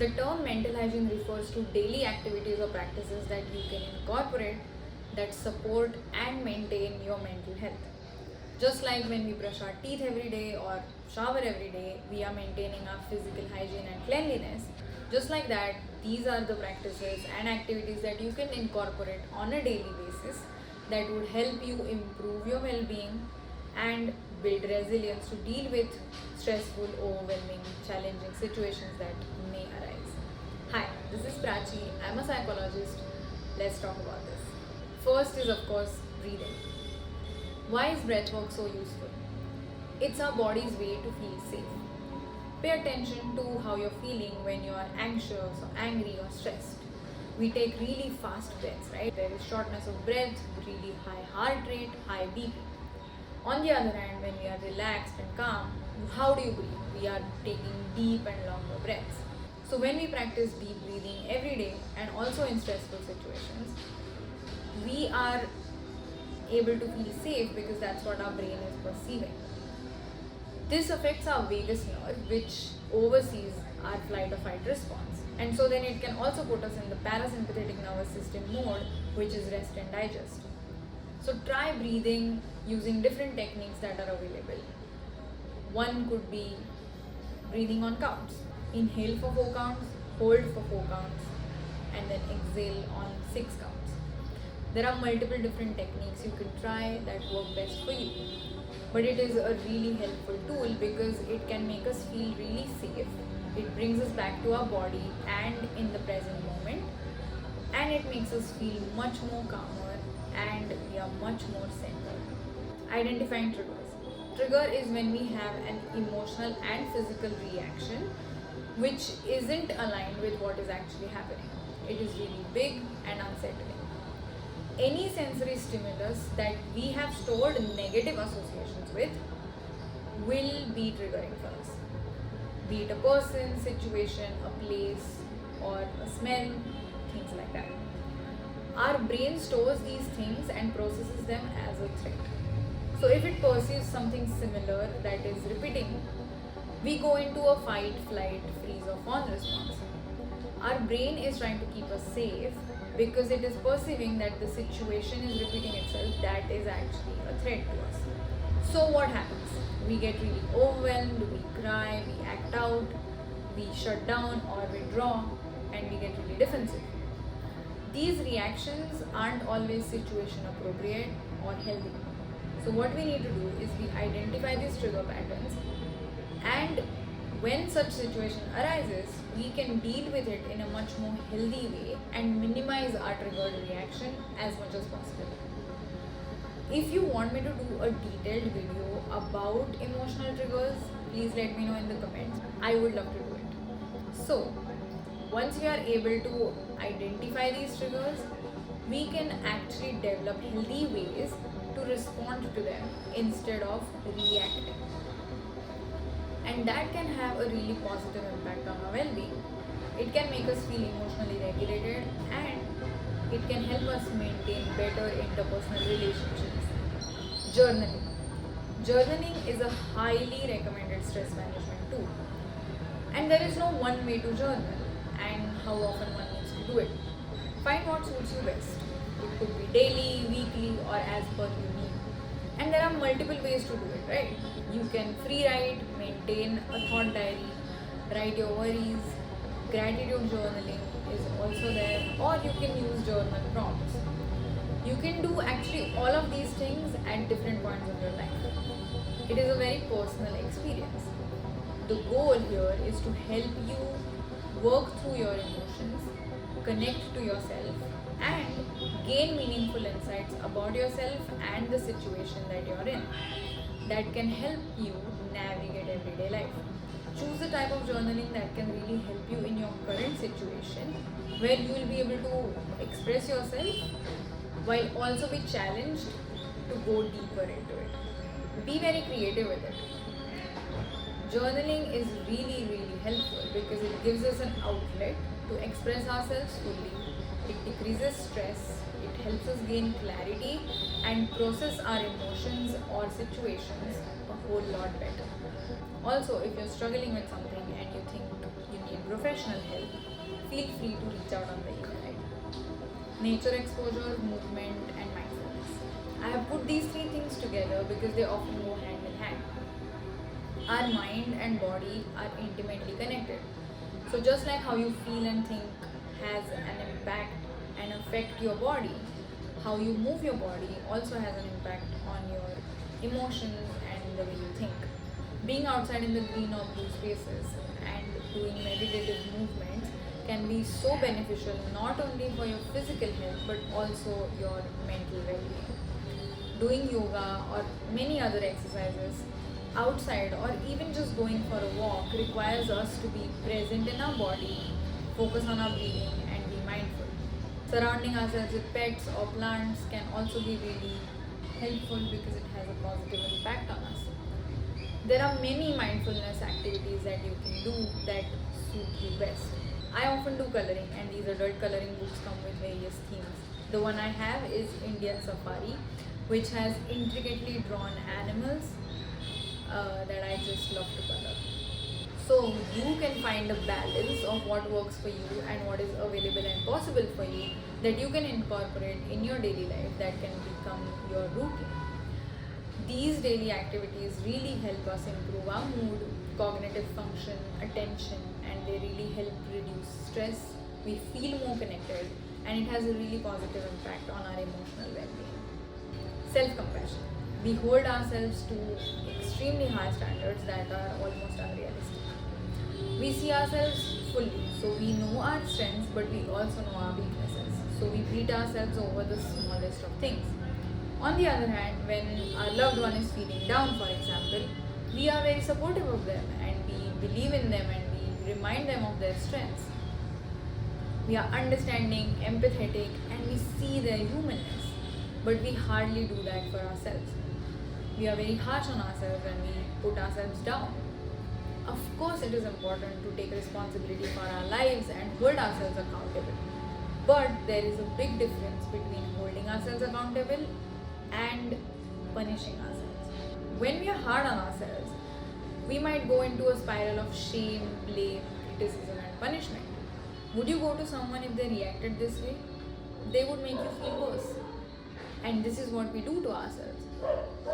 The term mental hygiene refers to daily activities or practices that you can incorporate that support and maintain your mental health. Just like when we brush our teeth every day or shower every day, we are maintaining our physical hygiene and cleanliness. Just like that, these are the practices and activities that you can incorporate on a daily basis that would help you improve your well-being and build resilience to deal with stressful, overwhelming, challenging situations that may arise. Hi, this is Prachi. I'm a psychologist. Let's talk about this. First is, of course, breathing. Why is breathwork so useful? It's our body's way to feel safe. Pay attention to how you're feeling when you're anxious or angry or stressed. We take really fast breaths, right? There is shortness of breath, really high heart rate, high BP. On the other hand, when we are relaxed and calm, how do you breathe? We are taking deep and longer breaths. So when we practice deep breathing every day and also in stressful situations, we are able to feel safe because that's what our brain is perceiving. This affects our vagus nerve, which oversees our flight or fight response. And so then it can also put us in the parasympathetic nervous system mode, which is rest and digest. So try breathing using different techniques that are available. One could be breathing on counts. Inhale for 4 counts, hold for 4 counts, and then exhale on 6 counts. There are multiple different techniques you can try that work best for you. But it is a really helpful tool because it can make us feel really safe. It brings us back to our body and in the present moment, and it makes us feel much more calmer and we are much more centered. Identifying triggers. Trigger is when we have an emotional and physical reaction which isn't aligned with what is actually happening. It is really big and unsettling. Any sensory stimulus that we have stored negative associations with will be triggering for us. Be it a person, situation, a place, or a smell, things like that. Our brain stores these things and processes them as a threat. So if it perceives something similar that is repeating, we go into a fight, flight, freeze, or fawn response. Our brain is trying to keep us safe because it is perceiving that the situation is repeating itself that is actually a threat to us. So what happens? We get really overwhelmed, we cry, we act out, we shut down or withdraw, and we get really defensive. These reactions aren't always situation appropriate or healthy. So what we need to do is we identify these trigger patterns, and when such situation arises, we can deal with it in a much more healthy way and minimize our triggered reaction as much as possible. If you want me to do a detailed video about emotional triggers, please let me know in the comments. I would love to do it. So, once we are able to identify these triggers, we can actually develop healthy ways to respond to them instead of reacting. And that can have a really positive impact on our well-being. It can make us feel emotionally regulated, and it can help us maintain better interpersonal relationships. Journaling. Journaling is a highly recommended stress management tool. And there is no one way to journal and how often one needs to do it. Find what suits you best. It could be daily, weekly, or as per you need. And there are multiple ways to do it, right? You can free write, maintain a thought diary, write your worries. Gratitude journaling is also there, or you can use journal prompts. You can do actually all of these things at different points of your life. It is a very personal experience. The goal here is to help you work through your emotions, connect to yourself, and gain meaningful insights about yourself and the situation that you're in that can help you navigate everyday life. Choose the type of journaling that can really help you in your current situation, where you will be able to express yourself while also be challenged to go deeper into it. Be very creative with it. Journaling is really, really helpful because it gives us an outlet to express ourselves fully. It decreases stress, it helps us gain clarity and process our emotions or situations a whole lot better. Also, if you're struggling with something and you think you need professional help, feel free to reach out on the email ID. Nature exposure, movement, and mindfulness. I have put these three things together because they often go hand in hand. Our mind and body are intimately connected. So just like how you feel and think has an impact and affect your body, how you move your body also has an impact on your emotions and the way you think. Being outside in the green or blue spaces and doing meditative movements can be so beneficial not only for your physical health but also your mental well-being. Doing yoga or many other exercises outside or even just going for a walk requires us to be present in our body, focus on our breathing and be mindful. Surrounding ourselves with pets or plants can also be really helpful because it has a positive impact on us. There are many mindfulness activities that you can do that suit you best. I often do coloring, and these adult coloring books come with various themes. The one I have is Indian Safari, which has intricately drawn animals that I just love to color. So you can find a balance of what works for you and what is available and possible for you that you can incorporate in your daily life that can become your routine. These daily activities really help us improve our mood, cognitive function, attention, and they really help reduce stress. We feel more connected, and it has a really positive impact on our emotional well-being. Self-compassion. We hold ourselves to extremely high standards that are almost unrealistic. We see ourselves fully, so we know our strengths, but we also know our weaknesses. So we beat ourselves over the smallest of things. On the other hand, when our loved one is feeling down, for example, we are very supportive of them and we believe in them and we remind them of their strengths. We are understanding, empathetic, and we see their humanness, but we hardly do that for ourselves. We are very harsh on ourselves and we put ourselves down. Of course, it is important to take responsibility for our lives and hold ourselves accountable. But there is a big difference between holding ourselves accountable and punishing ourselves. When we are hard on ourselves, we might go into a spiral of shame, blame, criticism, and punishment. Would you go to someone if they reacted this way? They would make you feel worse. And this is what we do to ourselves.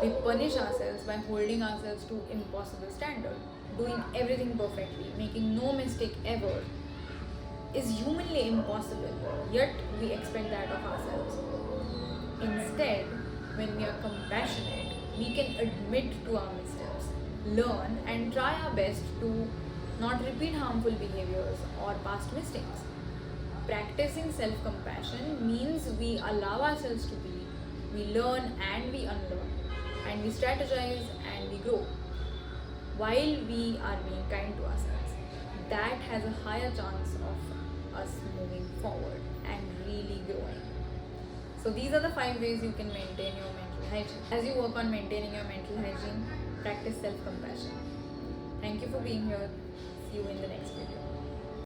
We punish ourselves by holding ourselves to impossible standards. Doing everything perfectly, making no mistake ever, is humanly impossible, yet we expect that of ourselves. Instead, when we are compassionate, we can admit to our missteps, learn and try our best to not repeat harmful behaviors or past mistakes. Practicing self-compassion means we allow ourselves to be, we learn and we unlearn, and we strategize and we grow while we are being kind to ourselves. That has a higher chance of us moving forward and really growing. So these are the 5 ways you can maintain your mental hygiene. As you work on maintaining your mental hygiene, practice self-compassion. Thank you for being here. See you in the next video.